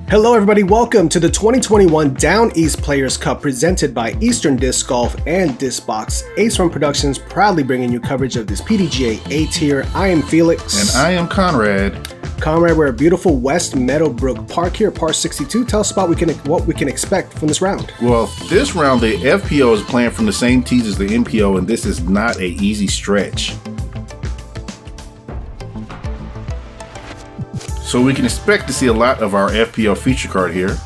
Hello everybody, welcome to the 2021 Down East Players Cup presented by Eastern Disc Golf and Discbox. Ace Run Productions proudly bringing you coverage of this PDGA A-Tier. I am Felix. And I am Conrad. Conrad, we're at beautiful West Meadowbrook Park here at par 62. Tell us about what we can expect from this round. Well, this round the FPO is playing from the same tees as the MPO, and this is not an easy stretch. So we can expect to see a lot of our FPO feature card here.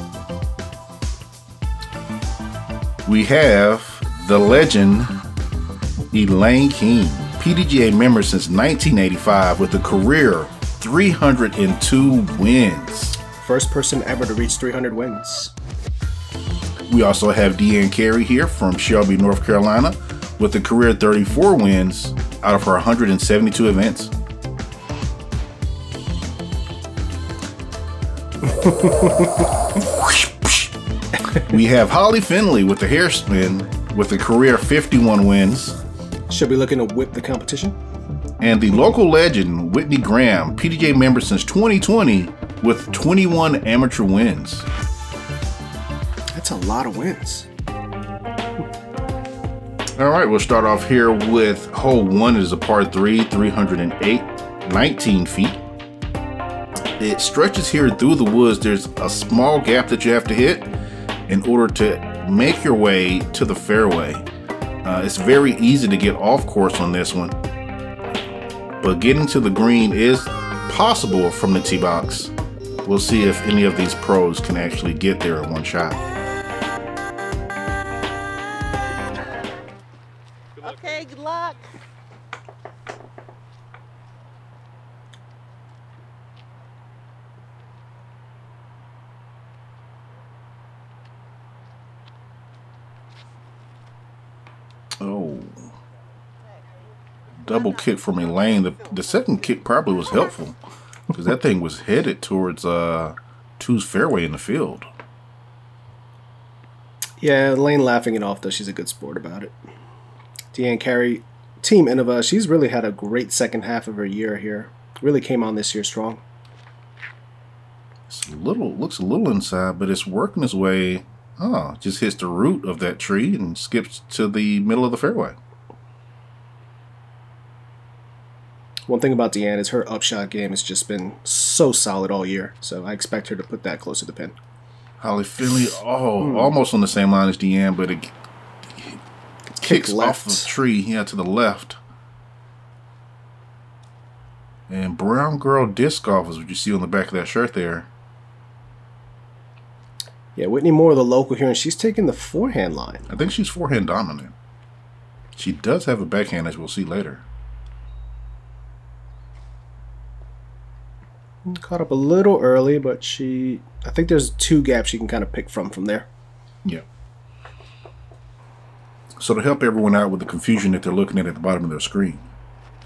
We have the legend Elaine King, PDGA member since 1985 with a career 302 wins. First person ever to reach 300 wins. We also have Carey here from Shelby, North Carolina with a career 34 wins out of her 172 events. We have Holly Finley with the hair spin with a career 51 wins. She'll be looking to whip the competition. And the local legend Whitney Graham, PDGA member since 2020 with 21 amateur wins. That's a lot of wins. All right, we'll start off here with hole 1 is a par 3, 308, 19 feet. It stretches here through the woods. There's a small gap that you have to hit in order to make your way to the fairway. It's very easy to get off course on this one, but getting to the green is possible from the tee box. We'll see if any of these pros can actually get there in one shot. Okay, good luck. Oh, double kick from Elaine. The second kick probably was helpful because that thing was headed towards two's fairway in the field. Yeah, Elaine laughing it off though. She's a good sport about it. Carey, Team Innova, she's really had a great second half of her year here. Really came on this year strong. It's looks a little inside, but it's working its way. Oh, just hits the root of that tree and skips to the middle of the fairway. One thing about Deanne is her upshot game has just been so solid all year, so I expect her to put that close to the pin. Holly Finley, almost on the same line as Deanne, but it kicks off the tree, to the left. And Brown Girl Disc Golf is what you see on the back of that shirt there. Yeah, Whitney Moore, the local here, and she's taking the forehand line. I think she's forehand dominant. She does have a backhand, as we'll see later. Caught up a little early, but I think there's two gaps she can kind of pick from there. Yeah. So to help everyone out with the confusion that they're looking at the bottom of their screen,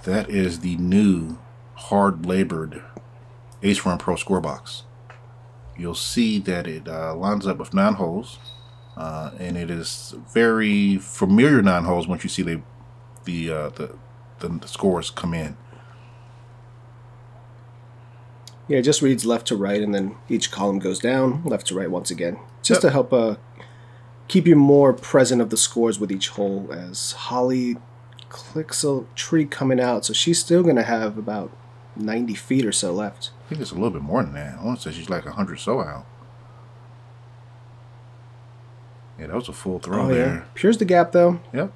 that is the new hard-labored Ace Run Pro score box. You'll see that it lines up with 9 holes, and it is very familiar 9 holes once you see the scores come in. Yeah, it just reads left to right, and then each column goes down, left to right once again, just to help keep you more present of the scores with each hole. As Holly clicks a tree coming out, so she's still going to have about 90 feet or so left. I think it's a little bit more than that. I want to say she's like 100 so out. Yeah, that was a full throw there. Yeah. Here's the gap, though. Yep.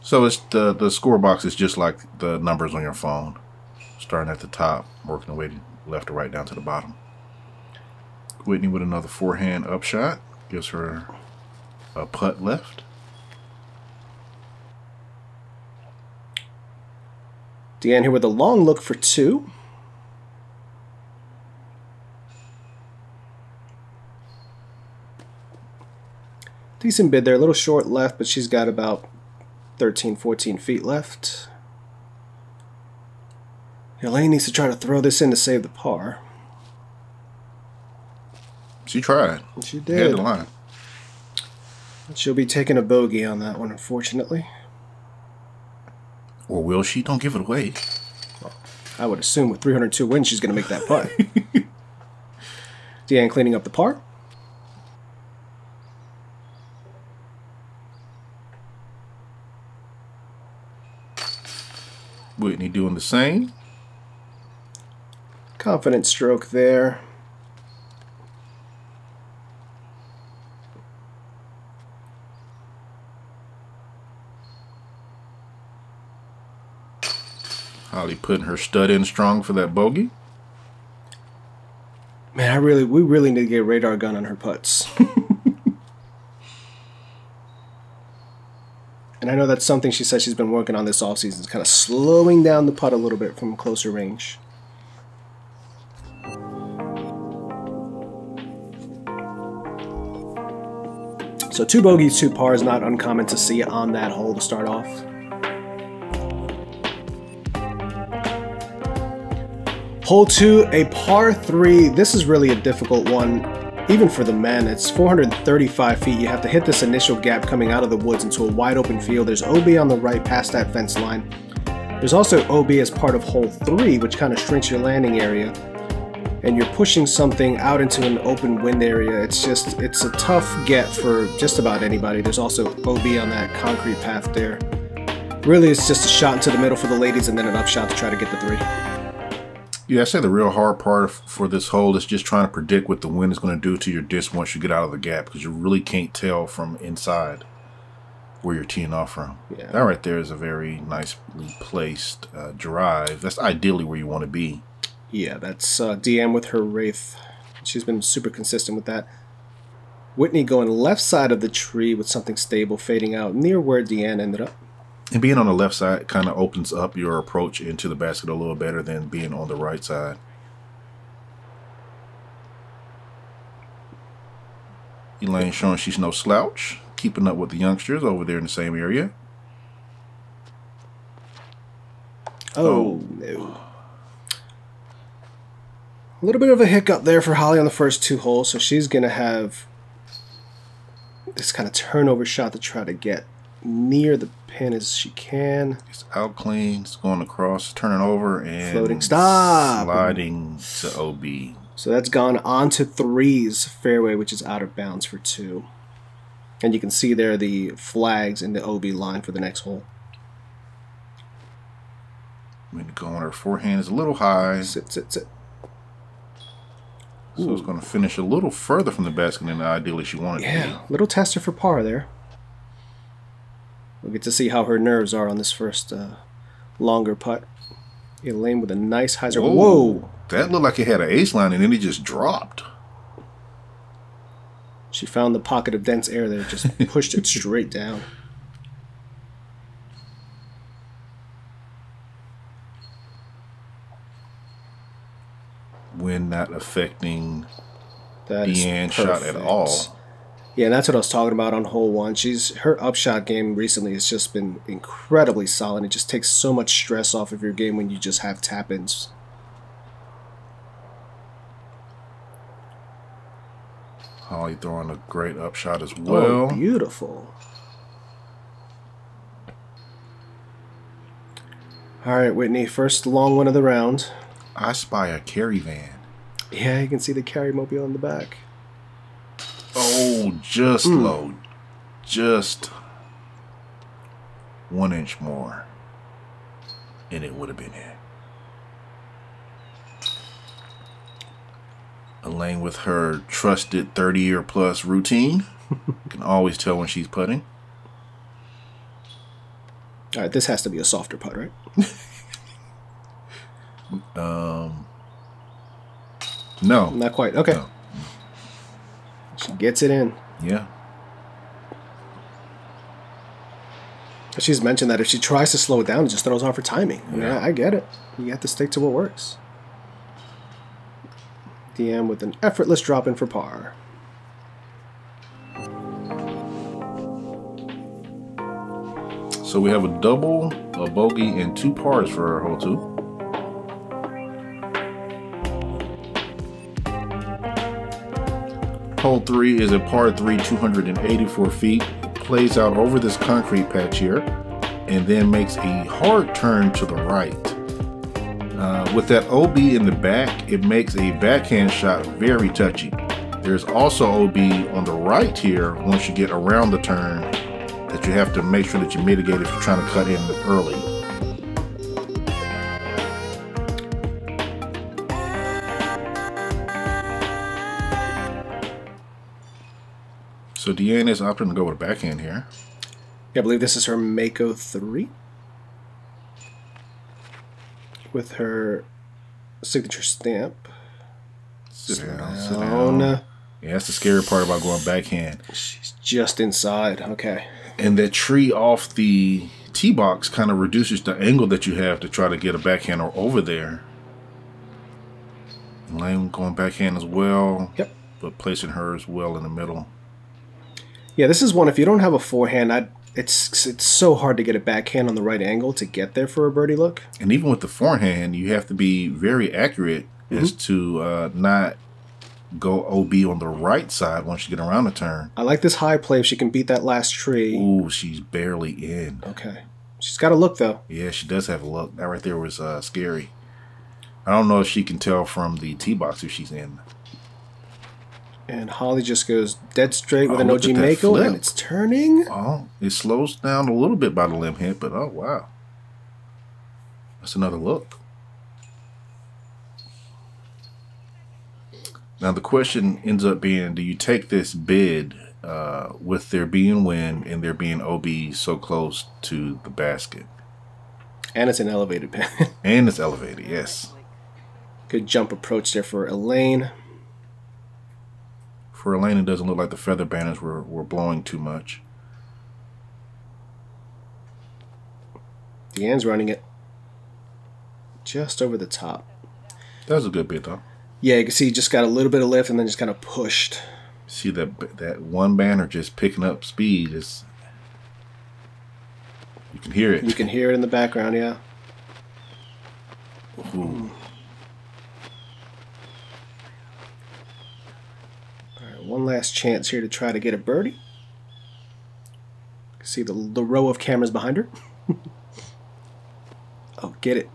So it's the score box is just like the numbers on your phone, starting at the top, working the way left to right down to the bottom. Whitney with another forehand upshot gives her a putt left. Deanne here with a long look for 2. Decent bid there, a little short left, but she's got about 13, 14 feet left. Elaine needs to try to throw this in to save the par. She tried. She did. Had the line. She'll be taking a bogey on that one, unfortunately. Or will she? Don't give it away. Well, I would assume with 302 wins, she's going to make that putt. Deanne cleaning up the par. Whitney doing the same. Confident stroke there. Holly putting her stud in strong for that bogey. Man, we really need to get a radar gun on her putts. And I know that's something she said she's been working on this offseason, is kind of slowing down the putt a little bit from closer range. So 2 bogeys, 2 pars, not uncommon to see on that hole to start off. Hole 2, a par 3. This is really a difficult one, even for the men. It's 435 feet. You have to hit this initial gap coming out of the woods into a wide open field. There's OB on the right past that fence line. There's also OB as part of hole 3, which kind of shrinks your landing area. And you're pushing something out into an open wind area. It's a tough get for just about anybody. There's also OB on that concrete path there. Really, it's just a shot into the middle for the ladies and then an upshot to try to get the 3. Yeah, I say the real hard part for this hole is just trying to predict what the wind is going to do to your disc once you get out of the gap, because you really can't tell from inside where you're teeing off from. Yeah. That right there is a very nicely placed drive. That's ideally where you want to be. Yeah, that's DM with her Wraith. She's been super consistent with that. Whitney going left side of the tree with something stable fading out near where Deanne ended up. And being on the left side kind of opens up your approach into the basket a little better than being on the right side. Elaine showing she's no slouch, keeping up with the youngsters over there in the same area. Oh, no. A little bit of a hiccup there for Holly on the first 2 holes, so she's going to have this kind of turnover shot to try to get near the pin as she can. It's out clean, it's going across, turning over, and floating stop, sliding to OB. So that's gone onto 3's fairway, which is out of bounds for 2. And you can see there the flags in the OB line for the next hole. Going, her forehand is a little high. Sit. So it's going to finish a little further from the basket than ideally she wanted to be. Yeah, little tester for par there. We'll get to see how her nerves are on this first longer putt. Elaine with a nice hyzer. Whoa! That looked like it had an ace line and then it just dropped. She found the pocket of dense air there, just pushed it straight down. Wind not affecting Deanne's shot at all. Yeah, and that's what I was talking about on hole 1. Her upshot game recently has just been incredibly solid. It just takes so much stress off of your game when you just have tap-ins. Holly throwing a great upshot as well. Oh, beautiful. All right, Whitney, first long one of the round. I spy a Carey van. Yeah, you can see the Carey mobile in the back. Oh, just low. Just 1 inch more. And it would have been it. Elaine with her trusted 30-year-plus routine. Can always tell when she's putting. All right, this has to be a softer putt, right? No. Not quite. Okay. No. She gets it in. Yeah. She's mentioned that if she tries to slow it down, it just throws off her timing. I mean, I get it. You have to stick to what works. DM with an effortless drop in for par. So we have a double, a bogey, and 2 pars for hole 2. Hole 3 is a par 3, 284 feet. Plays out over this concrete patch here, and then makes a hard turn to the right. With that OB in the back, it makes a backhand shot very touchy. There's also OB on the right here once you get around the turn that you have to make sure that you mitigate if you're trying to cut in early. So Deanne is opting to go with a backhand here. Yeah, I believe this is her Mako 3. With her signature stamp. Sit down. Yeah, that's the scary part about going backhand. She's just inside. Okay. And that tree off the tee box kind of reduces the angle that you have to try to get a backhander over there. Elaine going backhand as well. Yep. But placing hers well in the middle. Yeah, this is one, if you don't have a forehand, it's so hard to get a backhand on the right angle to get there for a birdie look. And even with the forehand, you have to be very accurate as to not go OB on the right side once you get around the turn. I like this high play if she can beat that last tree. Ooh, she's barely in. Okay. She's got a look, though. Yeah, she does have a look. That right there was scary. I don't know if she can tell from the tee box if she's in. And Holly just goes dead straight with an OG Mako, and it's turning. Oh, it slows down a little bit by the limb hit, but oh, wow. That's another look. Now, the question ends up being, do you take this bid with there being wind and there being OB so close to the basket? And it's an elevated pin. And it's elevated, yes. Good jump approach there for Elaine. For Elaine, it doesn't look like the feather banners were blowing too much. Deanne's running it just over the top. That was a good bit, though. Yeah, you can see just got a little bit of lift and then just kind of pushed. See that one banner just picking up speed. You can hear it. You can hear it in the background, yeah. Ooh. One last chance here to try to get a birdie. You can see the row of cameras behind her. Oh, get it.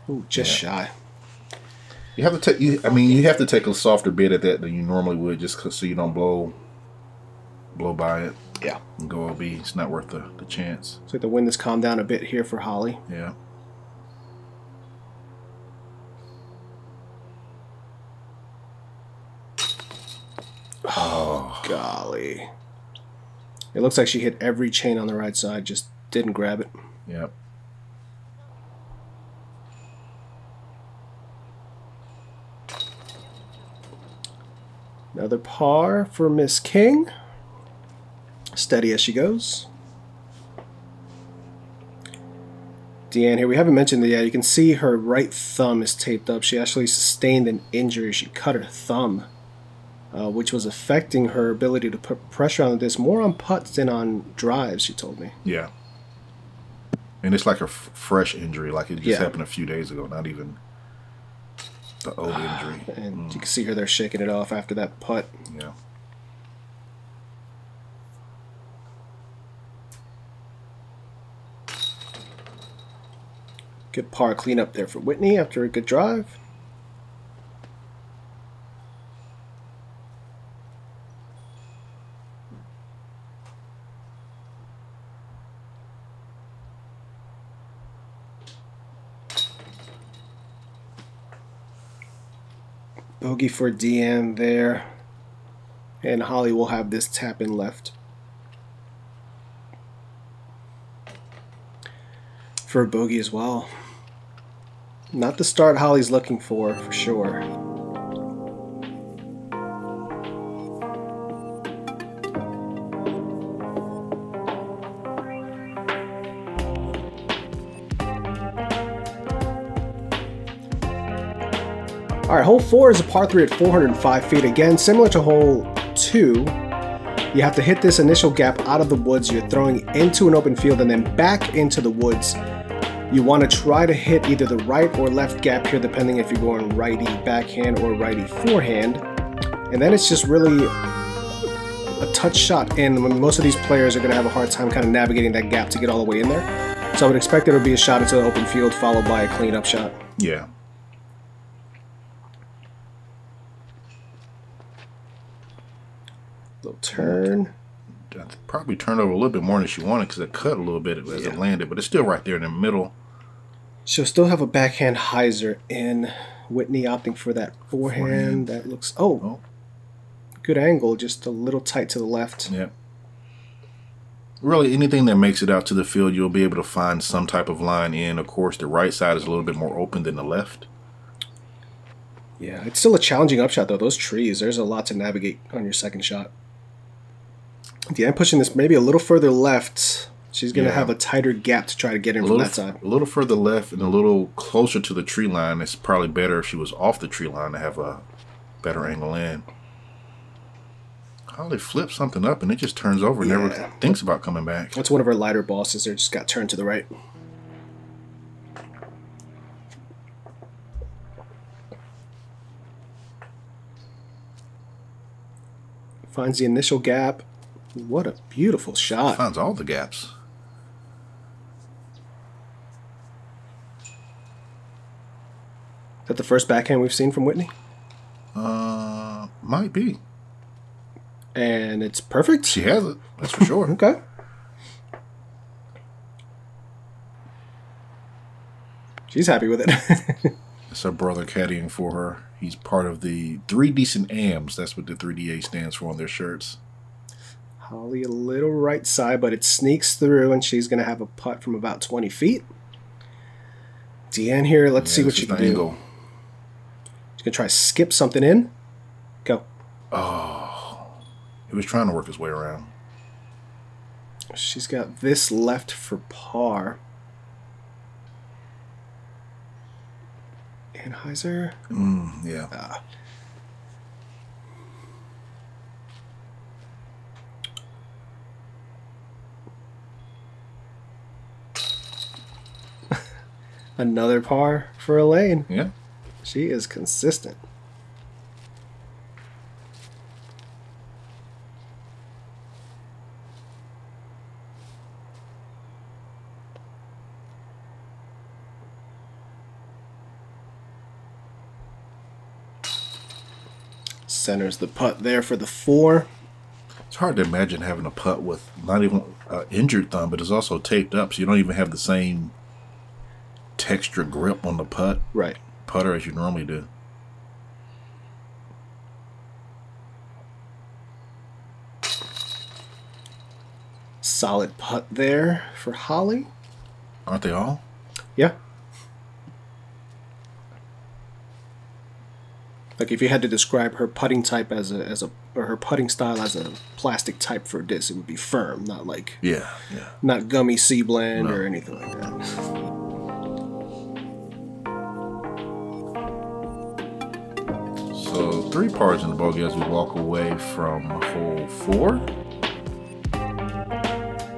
Ooh, just shy. You have to take. You have to take a softer bid at that than you normally would, just so you don't blow by it. Yeah. And go OB. It's not worth the chance. Looks like the wind has calmed down a bit here for Holly. Yeah. Oh, golly. It looks like she hit every chain on the right side, just didn't grab it. Yep. Another par for Miss King. Steady as she goes. Deanne here, we haven't mentioned that yet. You can see her right thumb is taped up. She actually sustained an injury. She cut her thumb, which was affecting her ability to put pressure on this more on putts than on drives, she told me. Yeah. And it's like a fresh injury, like it just happened a few days ago, not even the old injury. And you can see her there shaking it off after that putt. Yeah. Good par cleanup there for Whitney after a good drive. Bogey for Deanne there. And Holly will have this tap in left. For a bogey as well. Not the start Holly's looking for sure. Alright, hole 4 is a par 3 at 405 feet. Again, similar to hole 2, you have to hit this initial gap out of the woods. You're throwing into an open field and then back into the woods. You want to try to hit either the right or left gap here, depending if you're going righty backhand or righty forehand. And then it's just really a touch shot. And most of these players are going to have a hard time kind of navigating that gap to get all the way in there. So I would expect there to be a shot into the open field followed by a cleanup shot. Yeah. Little turn. Probably turned over a little bit more than she wanted because it cut a little bit as it landed, but it's still right there in the middle. She'll still have a backhand hyzer in. Whitney opting for that forehand. That looks... Oh. Good angle, just a little tight to the left. Yeah. Really, anything that makes it out to the field, you'll be able to find some type of line in. Of course, the right side is a little bit more open than the left. Yeah, it's still a challenging upshot, though. Those trees, there's a lot to navigate on your second shot. Yeah, I'm pushing this maybe a little further left. She's going to have a tighter gap to try to get in from that side. A little further left and a little closer to the tree line. It's probably better if she was off the tree line to have a better angle in. Holly flips something up and it just turns over and never thinks about coming back. That's one of her lighter bosses. They just got turned to the right. Finds the initial gap. What a beautiful shot. Finds all the gaps. Is that the first backhand we've seen from Whitney? Might be. And it's perfect? She has it, that's for sure. Okay. She's happy with it. It's her brother caddying for her. He's part of the 3 Decent AMs. That's what the 3DA stands for on their shirts. Holly a little right side, but it sneaks through, and she's going to have a putt from about 20 feet. Deanne here, let's see what she can do. Angle. She's going to try to skip something in. Go. Oh, he was trying to work his way around. She's got this left for par. Anheuser. Yeah. Another par for Elaine. Yeah. She is consistent. Centers the putt there for the 4. It's hard to imagine having a putt with not even an injured thumb, but it's also taped up, so you don't even have the same texture grip on the putter as you normally do. Solid putt there for Holly. Aren't they all? Yeah. Like if you had to describe her putting type or her putting style as a plastic type for this, it would be firm, not like not gummy sea blend or anything like that. So 3 pars in the bogey as we walk away from hole 4.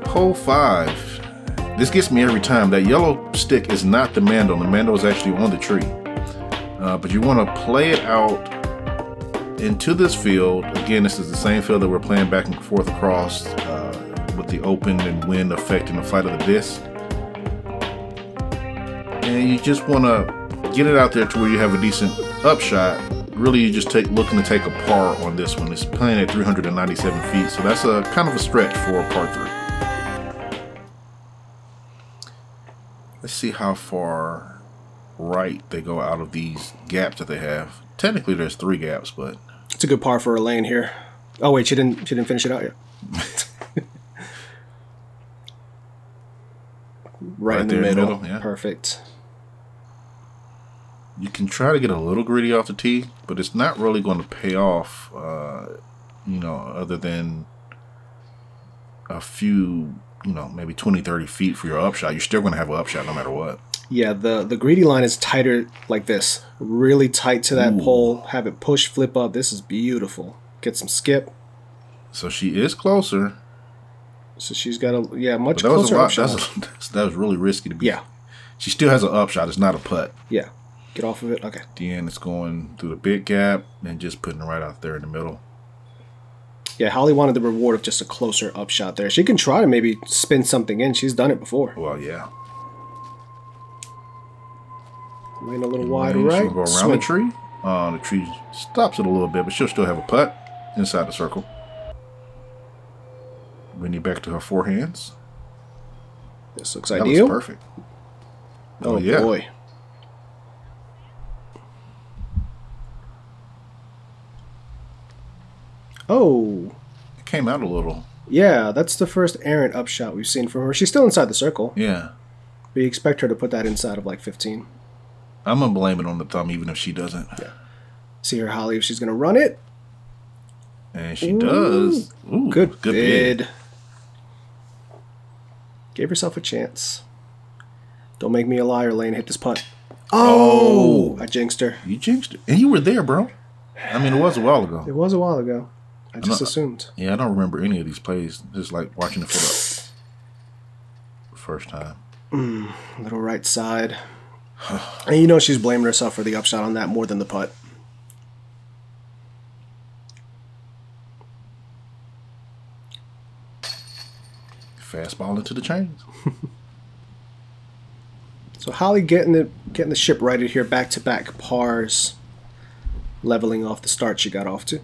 Hole 5. This gets me every time. That yellow stick is not the mandel. The mandel is actually on the tree. But you want to play it out into this field. Again, this is the same field that we're playing back and forth across with the open and wind affecting the flight of the disc. And you just want to get it out there to where you have a decent upshot. Really, you just looking to take a par on this one. It's playing at 397 feet, so that's a kind of a stretch for a par 3. Let's see how far right they go out of these gaps that they have. Technically there's 3 gaps, but it's a good par for Elaine here. Oh wait, she didn't finish it out yet. right in the middle. Yeah. Perfect. You can try to get a little gritty off the tee, but it's not really going to pay off, you know, other than a few, you know, maybe 20-30 feet for your upshot. You're still going to have an upshot no matter what. Yeah, the greedy line is tighter like this. Really tight to that pole. Have it push, flip up. This is beautiful. Get some skip. So she is closer. So she's got a, much closer upshot. That was really risky to be. Yeah. She still has an upshot. It's not a putt. Yeah. Get off of it. Okay. Deanne is going through the big gap and just putting it right out there in the middle. Yeah, Holly wanted the reward of just a closer upshot there. She can try to maybe spin something in. She's done it before. Well, yeah. Laying a little wide right. She'll go around the tree. The tree stops it a little bit, but she'll still have a putt inside the circle. Whitney back to her forehands. This looks That ideal. was perfect. Oh, yeah. boy. Oh. It came out a little. Yeah, that's the first errant upshot we've seen from her. She's still inside the circle. Yeah. But you expect her to put that inside of like 15. I'm going to blame it on the thumb even if she doesn't. Yeah. See her Holly if she's going to run it. And she does. Ooh, good bid. bid. Gave herself a chance. Don't make me a liar, Lane. Hit this putt. Oh! I jinxed her. You jinxed it. And you were there, bro. I mean, it was a while ago. It was a while ago. I just assumed. Yeah, I don't remember any of these plays. Just like watching it for the first time. Little right side. And you know she's blaming herself for the upshot on that more than the putt. Fastball into the chains. So Holly getting the ship righted here, back-to-back pars, leveling off the start she got off to.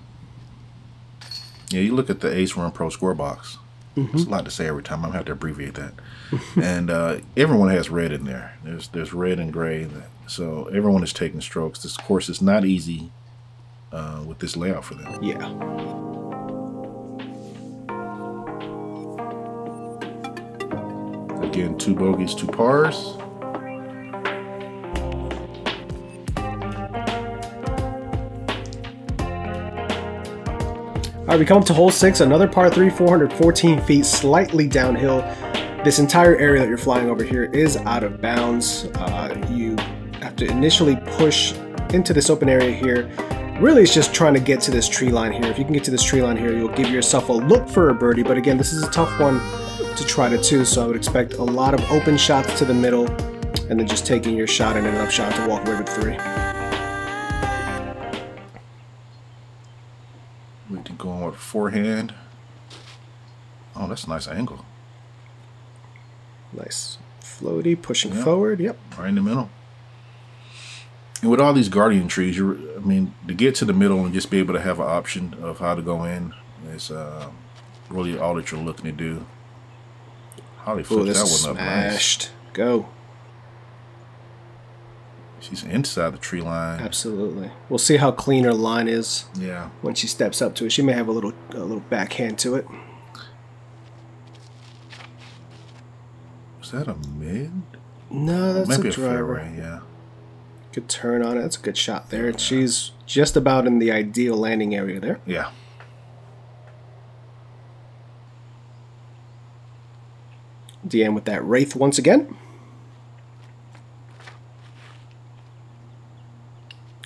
Yeah, you look at the Ace Run Pro score box. It's a lot to say every time. I'm going to have to abbreviate that. And everyone has red in there. There's red and gray. So everyone is taking strokes. This course is not easy with this layout for them. Yeah. Again, 2 bogeys, 2 pars. All right, we come up to hole 6, another par 3, 414 feet, slightly downhill. This entire area that you're flying over here is out of bounds. You have to initially push into this open area here. Really, it's just trying to get to this tree line here. If you can get to this tree line here, you'll give yourself a look for a birdie. But again, this is a tough one to try to two, so I would expect a lot of open shots to the middle and then just taking your shot and an upshot to walk away with 3. We can go on with forehand. Oh, that's a nice angle. Nice floaty, pushing forward. Yep. Right in the middle. And with all these guardian trees, I mean, to get to the middle and just be able to have an option of how to go in is really all that you're looking to do. Holly flipped that one up nice. Go. She's inside the tree line. Absolutely. We'll see how clean her line is. Yeah. When she steps up to it, she may have a little backhand to it. Is that a mid? No, that's maybe a driver. Fairway, yeah. Good turn on it. That's a good shot there. She's just about in the ideal landing area there. Yeah. Deanne with that Wraith once again.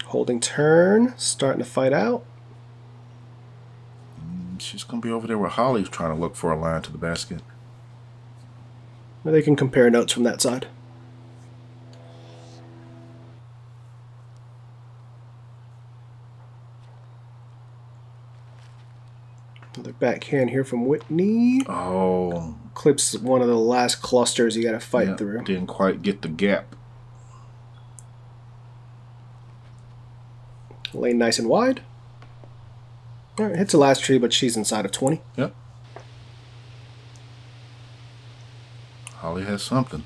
Holding turn, starting to fight out. She's going to be over there where Holly's trying to look for a line to the basket. They can compare notes from that side. Another backhand here from Whitney. Oh. Clips one of the last clusters you got to fight through. Didn't quite get the gap. Lane nice and wide. All right, hits the last tree, but she's inside of 20. Yep. Holly has something.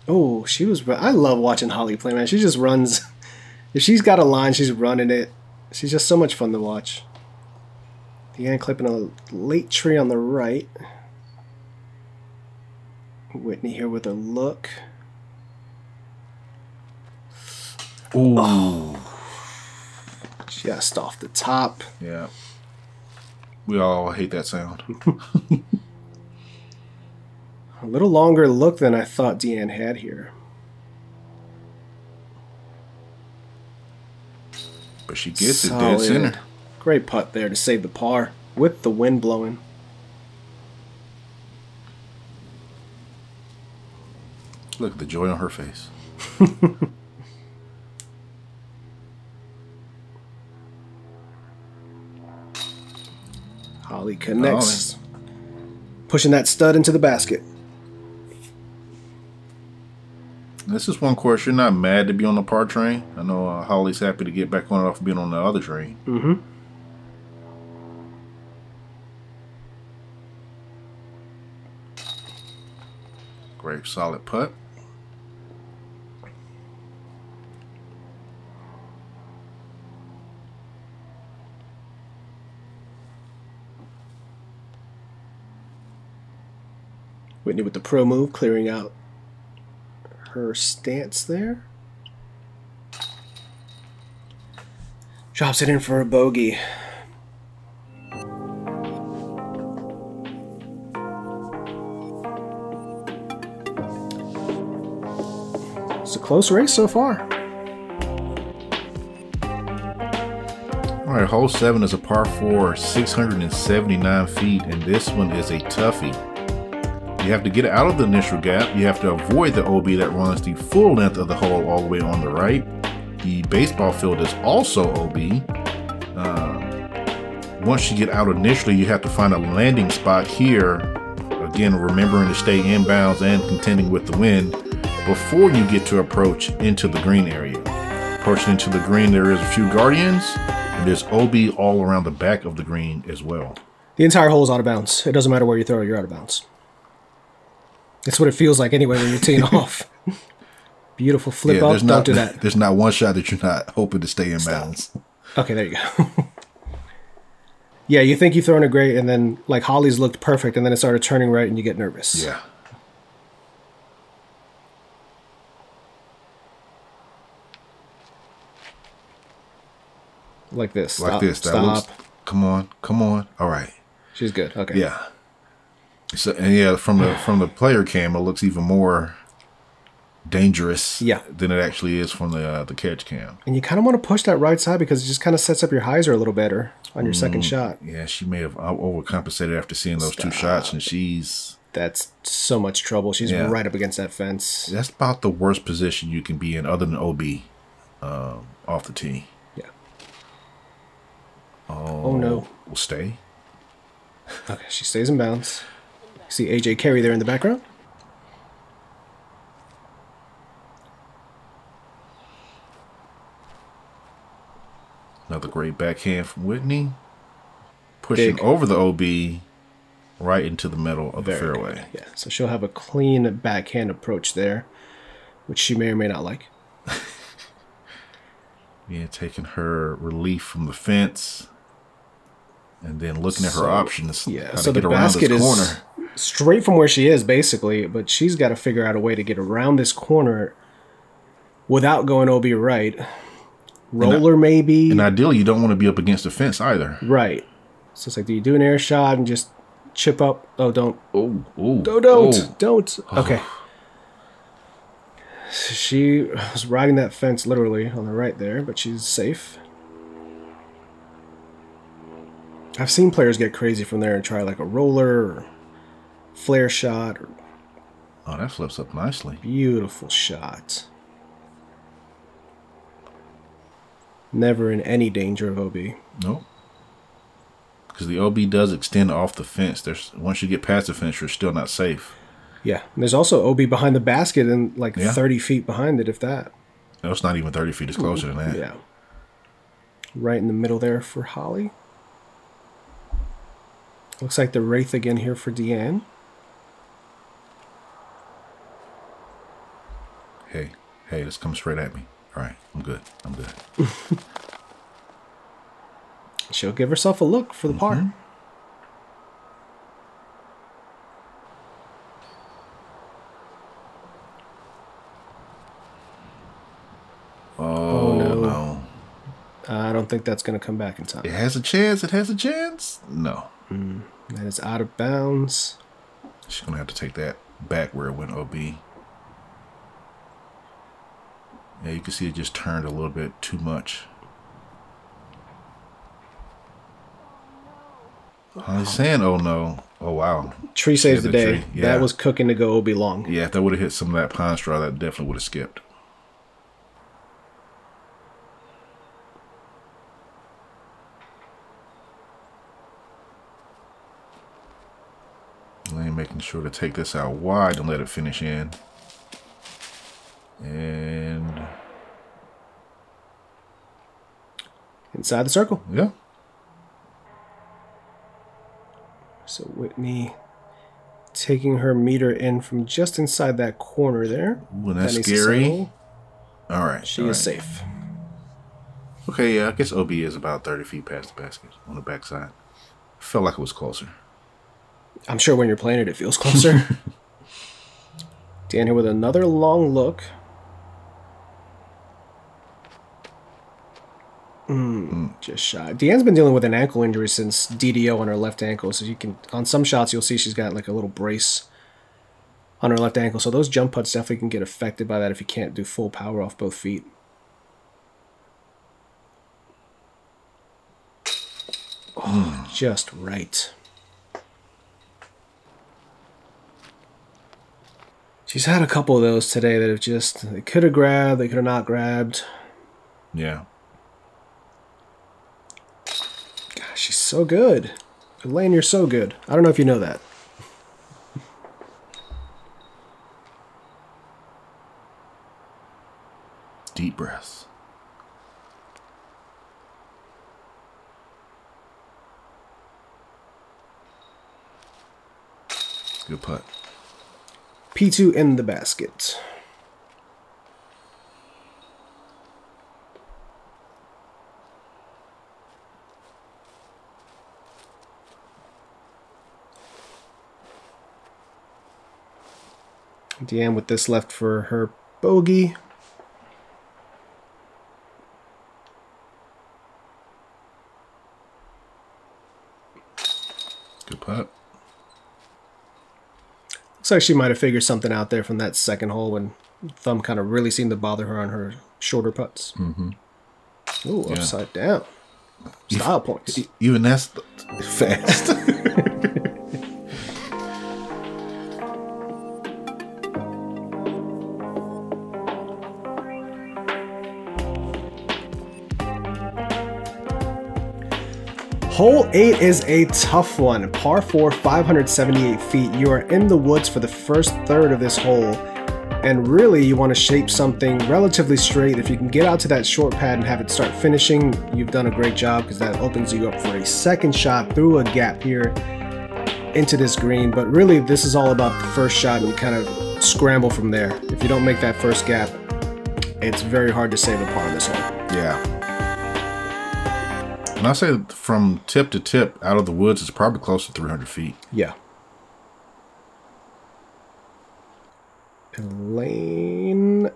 Oh, she was. I love watching Holly play, man. She just runs. If she's got a line, she's running it. She's just so much fun to watch. Deanne clipping a late tree on the right. Whitney here with a look. Ooh. Oh. Just off the top. Yeah. We all hate that sound. A little longer look than I thought Deanne had here. But she gets it dead center. Great putt there to save the par with the wind blowing. Look at the joy on her face. Holly connects. Pushing that stud into the basket. This is one course you're not mad to be on the par train. I know Holly's happy to get back on it off being on the other train. Mm-hmm. Great solid putt. Whitney with the pro move, clearing out her stance there. Drops it in for a bogey. It's a close race so far. All right, hole 7 is a par 4, 679 feet, and this one is a toughie. You have to get out of the initial gap. You have to avoid the OB that runs the full length of the hole all the way on the right. The baseball field is also OB. Once you get out initially, you have to find a landing spot here. Again, remembering to stay inbounds and contending with the wind before you get to approach into the green area. Approaching into the green, there is a few guardians, and there's OB all around the back of the green as well. The entire hole is out of bounds. It doesn't matter where you throw it, you're out of bounds. That's what it feels like anyway when you're teeing off. Beautiful flip up. Don't do that. There's not one shot that you're not hoping to stay in bounds. Okay, there you go. Yeah, you think you've thrown it great, and then like Holly's looked perfect, and then it started turning right, and you get nervous. Yeah. Like this. Like this. That looks, come on. Come on. All right. She's good. Okay. Yeah. So, and yeah, from the player cam, it looks even more dangerous than it actually is from the catch cam. And you kind of want to push that right side because it just kind of sets up your hyzer a little better on your second shot. Yeah, she may have overcompensated after seeing those two shots, and that's so much trouble. She's right up against that fence. That's about the worst position you can be in other than OB off the tee. Yeah. Oh no. We'll stay. Okay, she stays in bounds. See AJ Carey there in the background. Another great backhand from Whitney. Pushing over the OB right into the middle of the fairway. Good. Yeah, so she'll have a clean backhand approach there, which she may or may not like. Yeah, taking her relief from the fence and then looking at her options. Yeah, so the basket is straight from where she is, basically, but she's got to figure out a way to get around this corner without going OB right. Roller, maybe. And ideally, you don't want to be up against the fence either. Right. So it's like, do you do an air shot and just chip up? Oh, don't. Oh, don't. Okay. She was riding that fence literally on the right there, but she's safe. I've seen players get crazy from there and try like a roller or flare shot. Oh, that flips up nicely. Beautiful shot. Never in any danger of OB. Nope. Because the OB does extend off the fence. Once you get past the fence, you're still not safe. Yeah. And there's also OB behind the basket and like 30 feet behind it, if that. No, it's not even 30 feet. It's closer than that. Yeah. Right in the middle there for Holly. Looks like the Wraith again here for Deanne. Hey, this comes straight at me. All right, I'm good. She'll give herself a look for the par. Oh, no. I don't think that's going to come back in time. It has a chance. No. That is out of bounds. She's going to have to take that back where it went OB. Yeah, you can see it just turned a little bit too much. I'm saying, oh no. Oh, wow. Tree saves the day. Tree. Yeah. That was cooking to go OB long. Yeah, if that would have hit some of that pine straw, that definitely would have skipped. Elaine making sure to take this out wide and let it finish in. And inside the circle. Yeah. So Whitney taking her meter in from just inside that corner there. Ooh, and that's scary. All right. She is safe. Okay, yeah, I guess OB is about 30 feet past the basket on the backside. Felt like it was closer. I'm sure when you're playing it, it feels closer. Dan here with another long look. Just shy. Deanne's been dealing with an ankle injury since DDO on her left ankle, so you can, on some shots, you'll see she's got like a little brace on her left ankle. So those jump putts definitely can get affected by that if you can't do full power off both feet. Oh, just right. She's had a couple of those today that have just, they could have grabbed, they could have not grabbed. Yeah. Gosh, she's so good. Elaine, you're so good. I don't know if you know that. Deep breaths. Good putt. P2 in the basket. Deanne with this left for her bogey. Good putt. Looks like she might have figured something out there from that second hole when thumb kind of really seemed to bother her on her shorter putts. Ooh, yeah. Upside down. Style points. Even that's fast. Hole 8 is a tough one. Par 4, 578 feet. You are in the woods for the first third of this hole. And really, you want to shape something relatively straight. If you can get out to that short pad and have it start finishing, you've done a great job because that opens you up for a second shot through a gap here into this green. But really, this is all about the first shot and you kind of scramble from there. If you don't make that first gap, it's very hard to save a par on this hole. Yeah. And I say from tip to tip out of the woods, it's probably close to 300 feet. Yeah. Elaine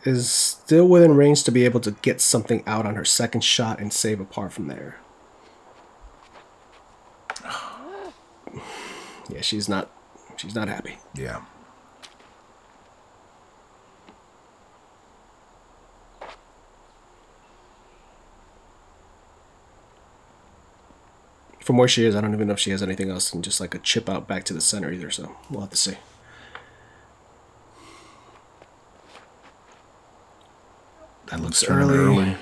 is still within range to be able to get something out on her second shot and save a par from there. Yeah, she's not happy. Yeah. From where she is, I don't even know if she has anything else than just like a chip out back to the center either, so we'll have to see. That looks early.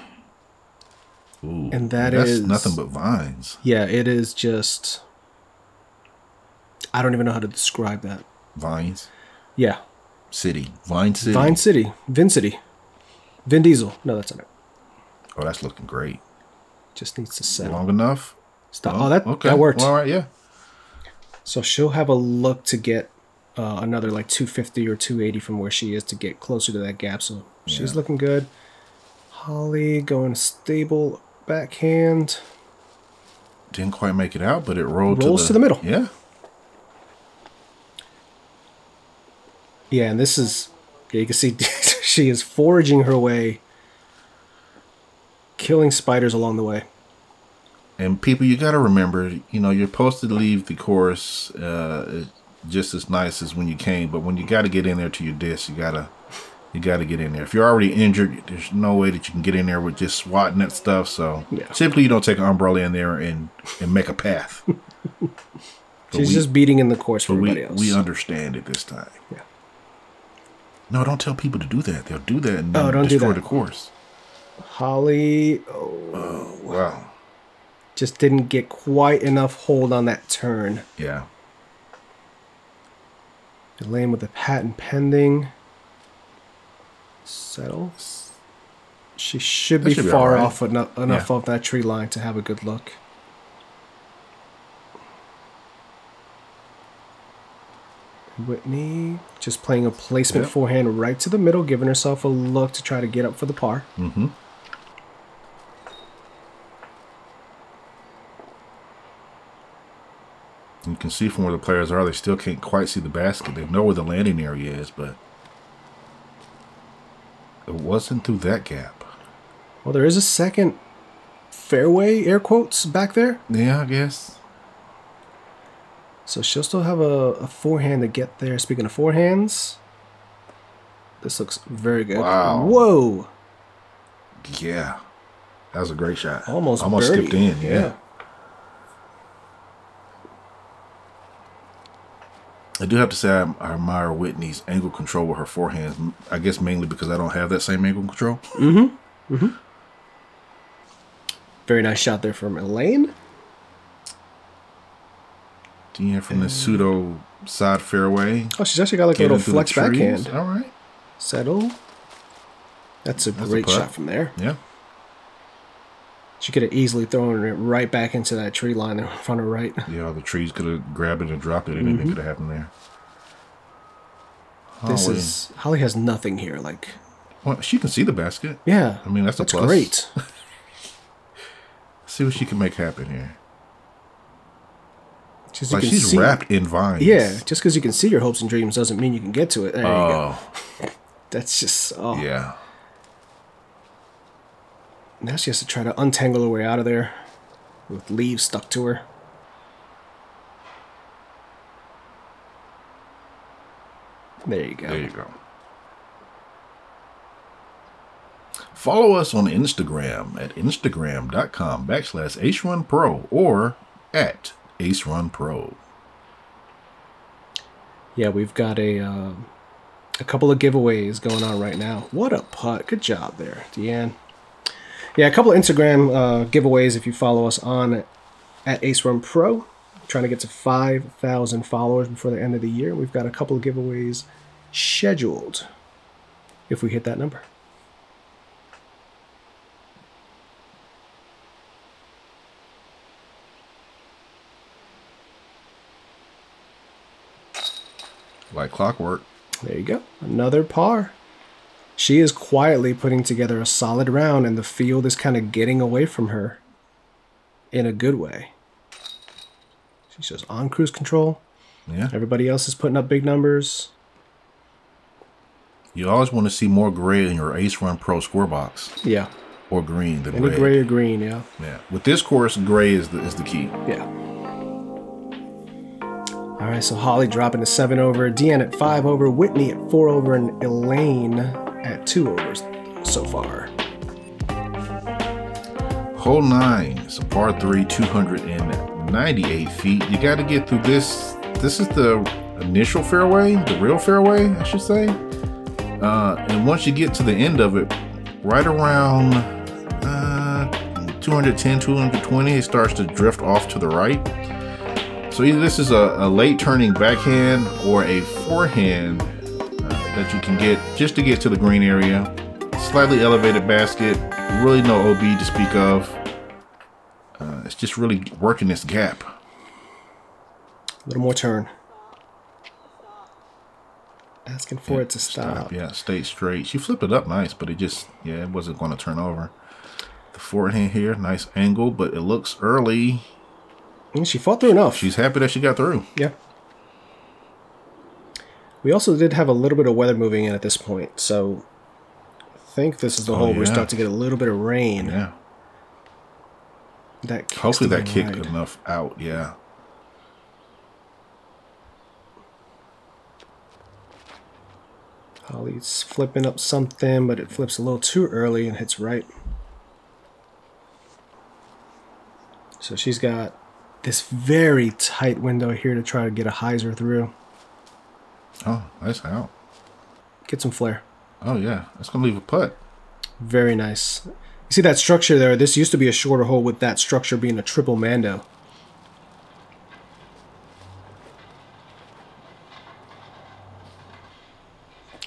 Ooh, and that's nothing but vines. Yeah, it is just, I don't even know how to describe that. Vines? Yeah. City. Vine City. Vine City. Vin City. Vin Diesel. No, that's not it. Oh, that's looking great. Just needs to settle. Long enough? Stop. Oh, that worked. Well, all right, yeah. So she'll have a look to get another like 250 or 280 from where she is to get closer to that gap. So she's looking good. Holly going stable backhand. Didn't quite make it out, but it rolls to the middle. Yeah. Yeah, and this is, yeah, you can see she is foraging her way, killing spiders along the way. And people, you got to remember, you know, you're supposed to leave the course just as nice as when you came, but when you got to get in there to your disc, you got to get in there. If you're already injured, there's no way that you can get in there with just swatting that stuff. So typically you don't take an umbrella in there and make a path. She's just beating in the course for everybody else. We understand it this time. Yeah. No, don't tell people to do that. They'll do that and don't destroy the course. Holly. Oh, wow. Just didn't get quite enough hold on that turn. Yeah. Elaine with the patent pending. Settle. She should be be far all right. off enough of that tree line to have a good look. Whitney just playing a placement forehand right to the middle, giving herself a look to try to get up for the par. Mm-hmm. You can see from where the players are, they still can't quite see the basket. They know where the landing area is, but it wasn't through that gap. Well, there is a second fairway, air quotes, back there. Yeah, I guess. So she'll still have a forehand to get there. Speaking of forehands, this looks very good. Wow. Whoa. Yeah. That was a great shot. Almost skipped in. Yeah. I do have to say I admire Whitney's angle control with her forehands. I guess mainly because I don't have that same angle control. Mm-hmm. Mm-hmm. Very nice shot there from Elaine. Deanne from the pseudo side fairway. Oh, she's actually got like a little flex backhand. All right. Settle. That's a great shot from there. Yeah. She could have easily thrown it right back into that tree line there in front of right. Yeah, the trees could have grabbed it and dropped it. Anything could have happened there. Holly has nothing here. Like, well, she can see the basket. Yeah. I mean, that's a plus. Great. See what she can make happen here. Just like she's wrapped in vines. Yeah, just because you can see your hopes and dreams doesn't mean you can get to it. There you go. That's just, Yeah. Now she has to try to untangle her way out of there with leaves stuck to her. There you go. There you go. Follow us on Instagram at instagram.com/AceRunPro or at AceRunPro. Yeah, we've got a couple of giveaways going on right now. What a putt. Good job there, Deanne. Yeah, a couple of Instagram giveaways if you follow us on at AceRunPro. Trying to get to 5,000 followers before the end of the year. We've got a couple of giveaways scheduled if we hit that number. Like clockwork. There you go. Another par. She is quietly putting together a solid round, and the field is kind of getting away from her in a good way. She's just on cruise control. Yeah. Everybody else is putting up big numbers. You always want to see more gray in your Ace Run Pro score box. Yeah. Or green than Any red. gray or green, yeah. Yeah. With this course, gray is the key. Yeah. All right, so Holly dropping to 7 over, Deanne at 5 over, Whitney at 4 over, and Elaine at 2 overs so far. Hole 9 is a par 3, 298 feet. You got to get through this. This is the initial fairway, the real fairway, I should say. And once you get to the end of it, right around 210, 220, it starts to drift off to the right. So either this is a late turning backhand or a forehand that you can get just to get to the green area. Slightly elevated basket, really no OB to speak of. It's just really working this gap. A little more turn. Asking for it to stop. Yeah, stay straight. She flipped it up nice, but it just, it wasn't going to turn over. The forehand here, nice angle, but it looks early. And she fought through enough. She's happy that she got through. Yeah. We also did have a little bit of weather moving in at this point, so I think this is the hole where we start to get a little bit of rain. Yeah. Hopefully that kicked enough out, yeah. Holly's flipping up something, but it flips a little too early and hits right. So she's got this very tight window here to try to get a hyzer through. Oh, nice out. Get some flair. Oh, yeah. That's going to leave a putt. Very nice. You see that structure there? This used to be a shorter hole with that structure being a triple Mando.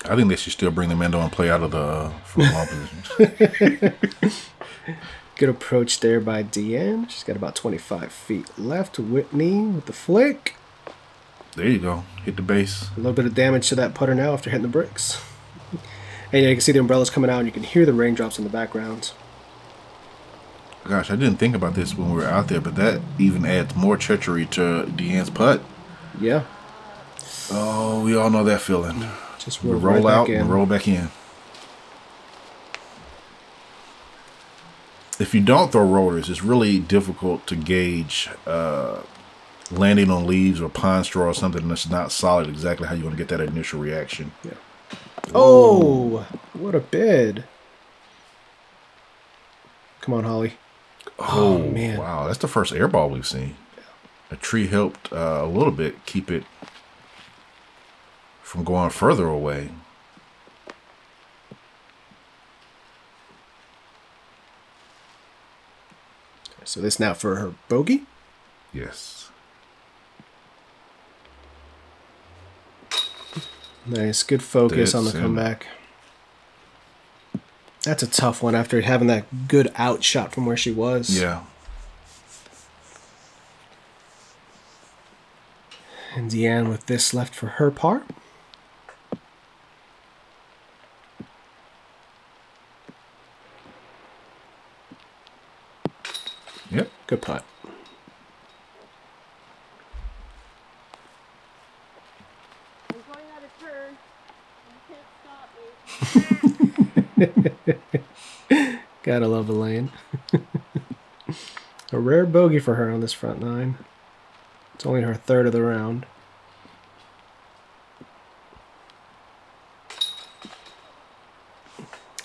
I think they should still bring the Mendo and play out of the front lawn positions. Good approach there by Deanne. She's got about 25 feet left. Whitney with the flick. There you go. Hit the base. A little bit of damage to that putter now after hitting the bricks. And yeah, you can see the umbrellas coming out and you can hear the raindrops in the background. Gosh, I didn't think about this when we were out there, but that even adds more treachery to Deanne's putt. Yeah. Oh, we all know that feeling. Just roll right out and roll back in. If you don't throw rollers, it's really difficult to gauge landing on leaves or pine straw or something that's not solid exactly how you want to get that initial reaction. Yeah. Oh, what a bid. Come on, Holly. Oh, man. Wow. That's the first air ball we've seen. A tree helped a little bit keep it from going further away. So this now for her bogey? Yes. Nice. Good focus on the comeback. That's a tough one after having that good out shot from where she was. Yeah. And Deanne with this left for her par. Yep. Good putt. I'm going out of turn. You can't stop me. Gotta love Elaine. A rare bogey for her on this front nine. It's only her third of the round.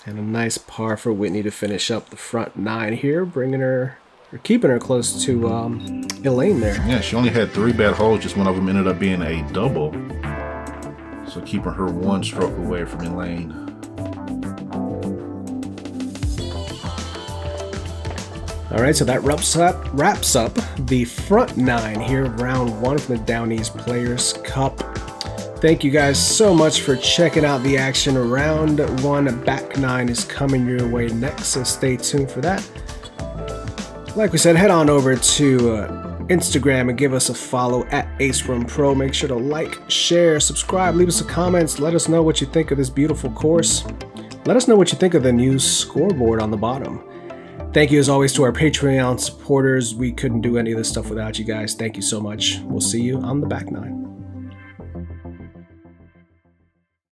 And a nice par for Whitney to finish up the front nine here, bringing her, or keeping her close to Elaine there. Yeah, she only had 3 bad holes. Just one of them ended up being a double. So keeping her 1 stroke away from Elaine. All right, so that wraps up the front nine here, round 1 from the Down East Players Cup. Thank you guys so much for checking out the action. Round 1 back 9 is coming your way next, so stay tuned for that. Like we said, head on over to Instagram and give us a follow at AceRunPro. Make sure to like, share, subscribe, leave us some comments. Let us know what you think of this beautiful course. Let us know what you think of the new scoreboard on the bottom. Thank you as always to our Patreon supporters. We couldn't do any of this stuff without you guys. Thank you so much. We'll see you on the back nine.